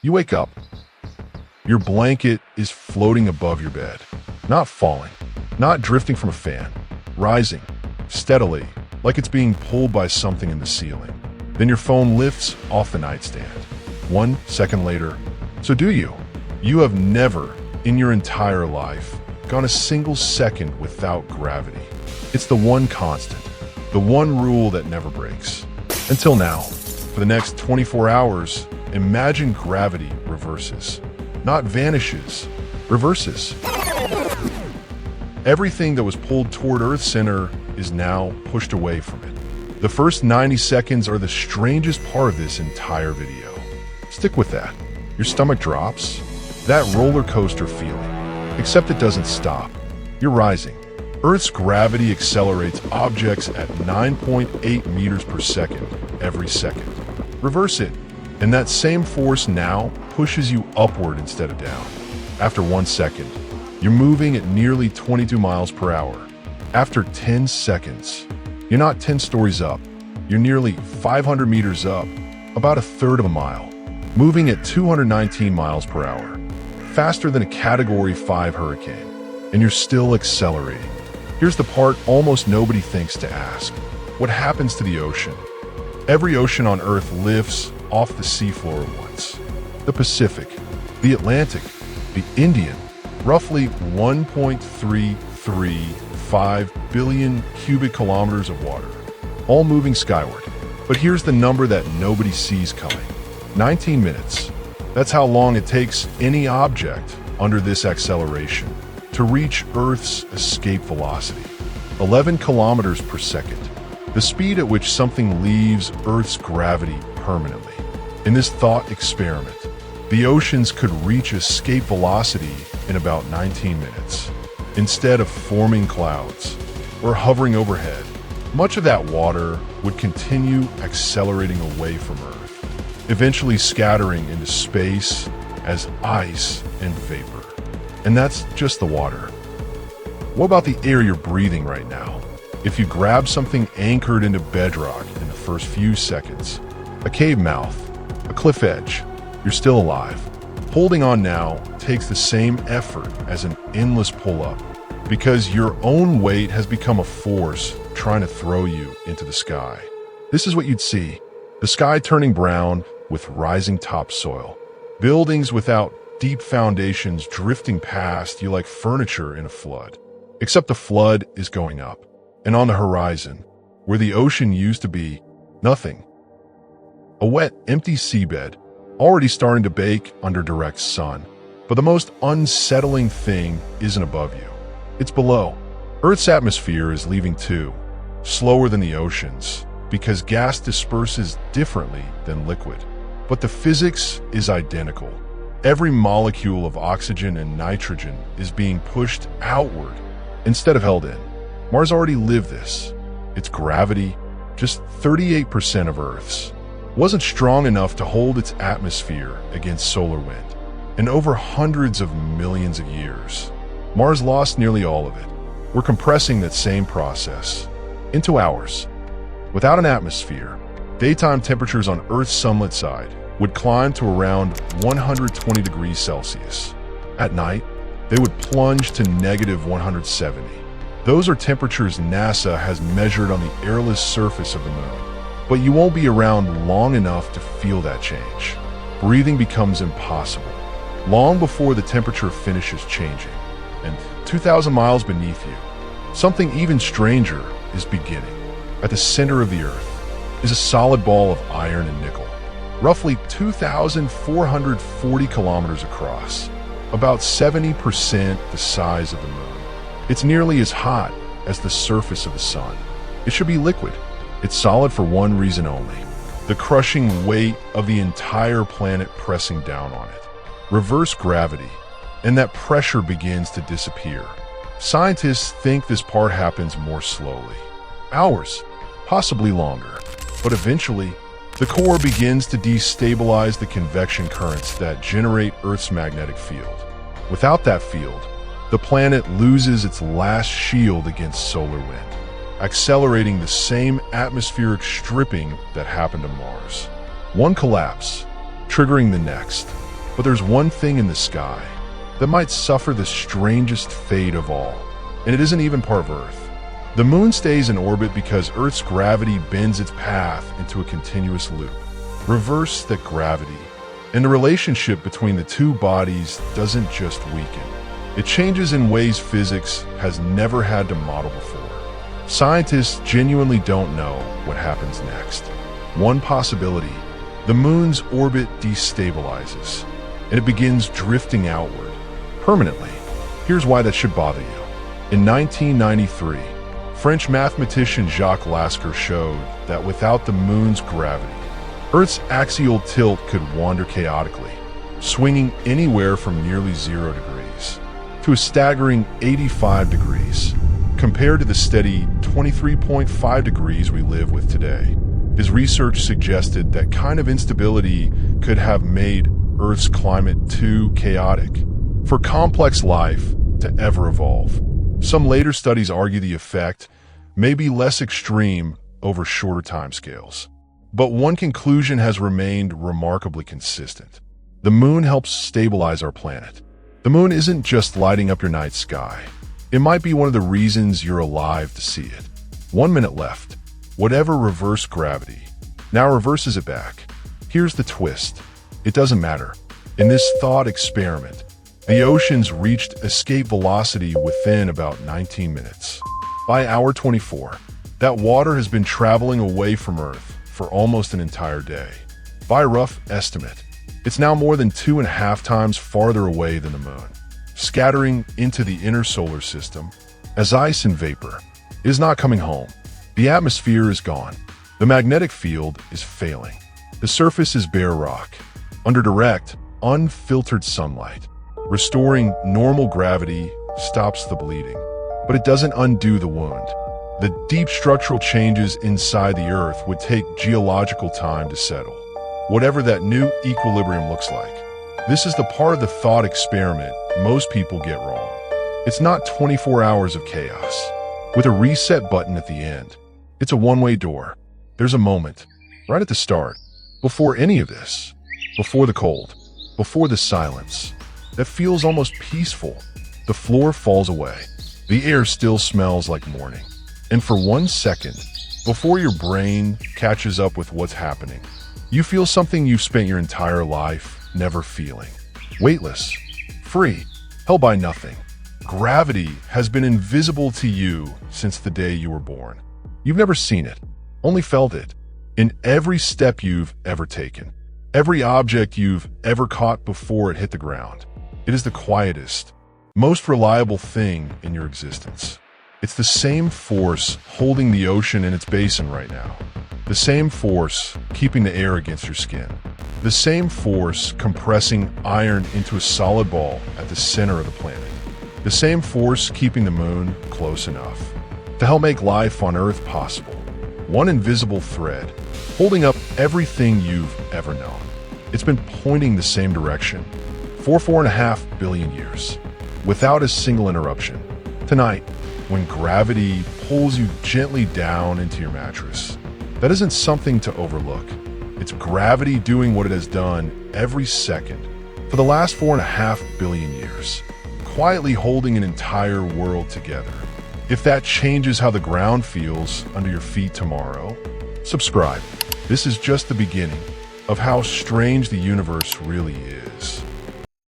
You wake up. Your blanket is floating above your bed, not falling, not drifting from a fan, rising steadily, like it's being pulled by something in the ceiling. Then your phone lifts off the nightstand. 1 second later, so do you? You have never, in your entire life, gone a single second without gravity. It's the one constant, the one rule that never breaks. Until now, for the next 24 hours, imagine gravity reverses. Not vanishes, reverses. Everything that was pulled toward Earth's center is now pushed away from it. The first 90 seconds are the strangest part of this entire video. Stick with that. Your stomach drops. That roller coaster feeling. Except it doesn't stop. You're rising. Earth's gravity accelerates objects at 9.8 meters per second every second. Reverse it, and that same force now pushes you upward instead of down. After 1 second, you're moving at nearly 22 miles per hour. After 10 seconds, you're not 10 stories up. You're nearly 500 meters up, about a third of a mile, moving at 219 miles per hour, faster than a Category 5 hurricane, and you're still accelerating. Here's the part almost nobody thinks to ask. What happens to the ocean? Every ocean on Earth lifts off the seafloor at once. The Pacific, the Atlantic, the Indian, roughly 1.335 billion cubic kilometers of water, all moving skyward. But here's the number that nobody sees coming. 19 minutes. That's how long it takes any object under this acceleration to reach Earth's escape velocity. 11 kilometers per second. The speed at which something leaves Earth's gravity permanently. In this thought experiment, the oceans could reach escape velocity in about 19 minutes. Instead of forming clouds or hovering overhead, much of that water would continue accelerating away from Earth, eventually scattering into space as ice and vapor. And that's just the water. What about the air you're breathing right now? If you grab something anchored into bedrock in the first few seconds, a cave mouth, a cliff edge, you're still alive. Holding on now takes the same effort as an endless pull-up because your own weight has become a force trying to throw you into the sky. This is what you'd see. The sky turning brown with rising topsoil. Buildings without deep foundations drifting past you like furniture in a flood. Except the flood is going up. And on the horizon, where the ocean used to be, nothing. A wet, empty seabed, already starting to bake under direct sun. But the most unsettling thing isn't above you. It's below. Earth's atmosphere is leaving too, slower than the oceans, because gas disperses differently than liquid. But the physics is identical. Every molecule of oxygen and nitrogen is being pushed outward instead of held in. Mars already lived this. Its gravity, just 38% of Earth's, wasn't strong enough to hold its atmosphere against solar wind. And over hundreds of millions of years, Mars lost nearly all of it. We're compressing that same process into hours. Without an atmosphere, daytime temperatures on Earth's sunlit side would climb to around 120 degrees Celsius. At night, they would plunge to negative 170. Those are temperatures NASA has measured on the airless surface of the moon. But you won't be around long enough to feel that change. Breathing becomes impossible, long before the temperature finishes changing. And 2,000 miles beneath you, something even stranger is beginning. At the center of the Earth is a solid ball of iron and nickel, roughly 2,440 kilometers across, about 70% the size of the moon. It's nearly as hot as the surface of the sun. It should be liquid. It's solid for one reason only: the crushing weight of the entire planet pressing down on it. Reverse gravity, and that pressure begins to disappear. Scientists think this part happens more slowly. Hours, possibly longer. But eventually, the core begins to destabilize the convection currents that generate Earth's magnetic field. Without that field, the planet loses its last shield against solar wind, accelerating the same atmospheric stripping that happened to Mars. One collapse, triggering the next. But there's one thing in the sky that might suffer the strangest fate of all, and it isn't even part of Earth. The moon stays in orbit because Earth's gravity bends its path into a continuous loop. Reverse that gravity, and the relationship between the two bodies doesn't just weaken. It changes in ways physics has never had to model before. Scientists genuinely don't know what happens next. One possibility: the moon's orbit destabilizes, and it begins drifting outward, permanently. Here's why that should bother you. In 1993, French mathematician Jacques Lascar showed that without the moon's gravity, Earth's axial tilt could wander chaotically, swinging anywhere from nearly 0 degrees to a staggering 85 degrees, compared to the steady 23.5 degrees we live with today. His research suggested that kind of instability could have made Earth's climate too chaotic for complex life to ever evolve. Some later studies argue the effect may be less extreme over shorter timescales. But one conclusion has remained remarkably consistent. The moon helps stabilize our planet. The moon isn't just lighting up your night sky. It might be one of the reasons you're alive to see it. 1 minute left. Whatever reverse gravity now reverses it back. Here's the twist. It doesn't matter. In this thought experiment, the oceans reached escape velocity within about 19 minutes. By hour 24, that water has been traveling away from Earth for almost an entire day. By a rough estimate, it's now more than 2.5 times farther away than the moon, scattering into the inner solar system as ice and vapor. It is not coming home. The atmosphere is gone. The magnetic field is failing. The surface is bare rock, under direct, unfiltered sunlight. Restoring normal gravity stops the bleeding, but it doesn't undo the wound. The deep structural changes inside the Earth would take geological time to settle, whatever that new equilibrium looks like. This is the part of the thought experiment most people get wrong. It's not 24 hours of chaos, with a reset button at the end. It's a one-way door. There's a moment, right at the start, before any of this, before the cold, before the silence, that feels almost peaceful. The floor falls away. The air still smells like morning. And for 1 second, before your brain catches up with what's happening, you feel something you've spent your entire life never feeling. Weightless, free, held by nothing. Gravity has been invisible to you since the day you were born. You've never seen it, only felt it, in every step you've ever taken, every object you've ever caught before it hit the ground. It is the quietest, most reliable thing in your existence. It's the same force holding the ocean in its basin right now. The same force keeping the air against your skin. The same force compressing iron into a solid ball at the center of the planet. The same force keeping the moon close enough to help make life on Earth possible. One invisible thread holding up everything you've ever known. It's been pointing the same direction for 4.5 billion years, without a single interruption. Tonight, when gravity pulls you gently down into your mattress, that isn't something to overlook. It's gravity doing what it has done every second for the last 4.5 billion years, quietly holding an entire world together. If that changes how the ground feels under your feet tomorrow, subscribe. This is just the beginning of how strange the universe really is.